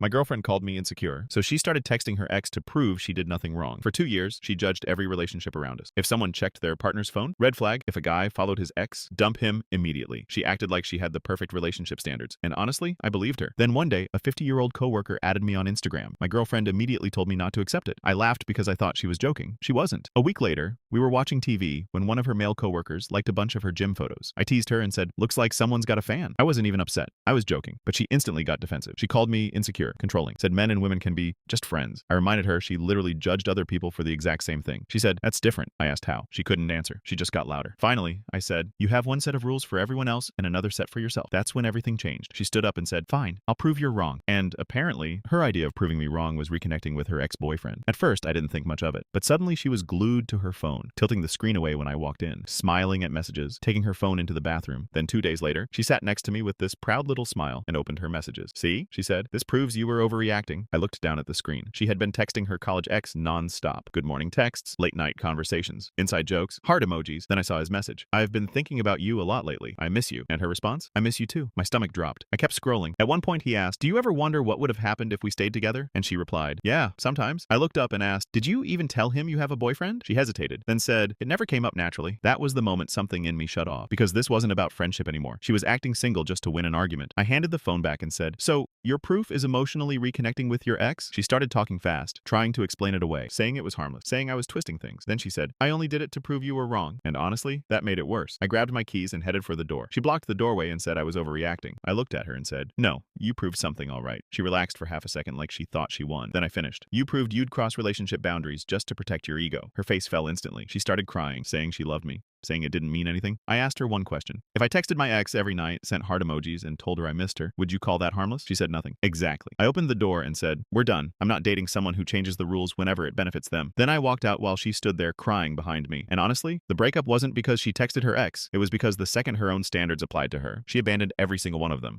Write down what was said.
My girlfriend called me insecure, so she started texting her ex to prove she did nothing wrong. For 2 years, she judged every relationship around us. If someone checked their partner's phone, red flag. If a guy followed his ex, dump him immediately. She acted like she had the perfect relationship standards, and honestly, I believed her. Then one day, a 50-year-old coworker added me on Instagram. My girlfriend immediately told me not to accept it. I laughed because I thought she was joking. She wasn't. A week later, we were watching TV when one of her male coworkers liked a bunch of her gym photos. I teased her and said, "Looks like someone's got a fan." I wasn't even upset. I was joking, but she instantly got defensive. She called me insecure, controlling, said men and women can be just friends. I reminded her she literally judged other people for the exact same thing. She said, "That's different." I asked how. She couldn't answer. She just got louder. Finally, I said, "You have one set of rules for everyone else and another set for yourself." That's when everything changed. She stood up and said, "Fine, I'll prove you're wrong." And apparently, her idea of proving me wrong was reconnecting with her ex-boyfriend. At first, I didn't think much of it, but suddenly she was glued to her phone, tilting the screen away when I walked in, smiling at messages, taking her phone into the bathroom. Then 2 days later, she sat next to me with this proud little smile and opened her messages. "See," she said, "this proves you were overreacting." I looked down at the screen. She had been texting her college ex non-stop. Good morning texts, late night conversations, inside jokes, heart emojis. Then I saw his message. "I've been thinking about you a lot lately. I miss you." And her response, "I miss you too." My stomach dropped. I kept scrolling. At one point he asked, "Do you ever wonder what would have happened if we stayed together?" And she replied, "Yeah, sometimes." I looked up and asked, "Did you even tell him you have a boyfriend?" She hesitated, then said, "It never came up naturally." That was the moment something in me shut off, because this wasn't about friendship anymore. She was acting single just to win an argument. I handed the phone back and said, "So, your proof is emotionally reconnecting with your ex?" She started talking fast, trying to explain it away, saying it was harmless, saying I was twisting things. Then she said, "I only did it to prove you were wrong." And honestly, that made it worse. I grabbed my keys and headed for the door. She blocked the doorway and said I was overreacting. I looked at her and said, "No, you proved something all right." She relaxed for half a second like she thought she won. Then I finished. "You proved you'd cross relationship boundaries just to protect your ego." Her face fell instantly. She started crying, saying she loved me, saying it didn't mean anything. I asked her one question. If I texted my ex every night, sent heart emojis, and told her I missed her, would you call that harmless? She said nothing. Exactly. I opened the door and said, "We're done. I'm not dating someone who changes the rules whenever it benefits them." Then I walked out while she stood there crying behind me. And honestly, the breakup wasn't because she texted her ex. It was because the second her own standards applied to her, she abandoned every single one of them.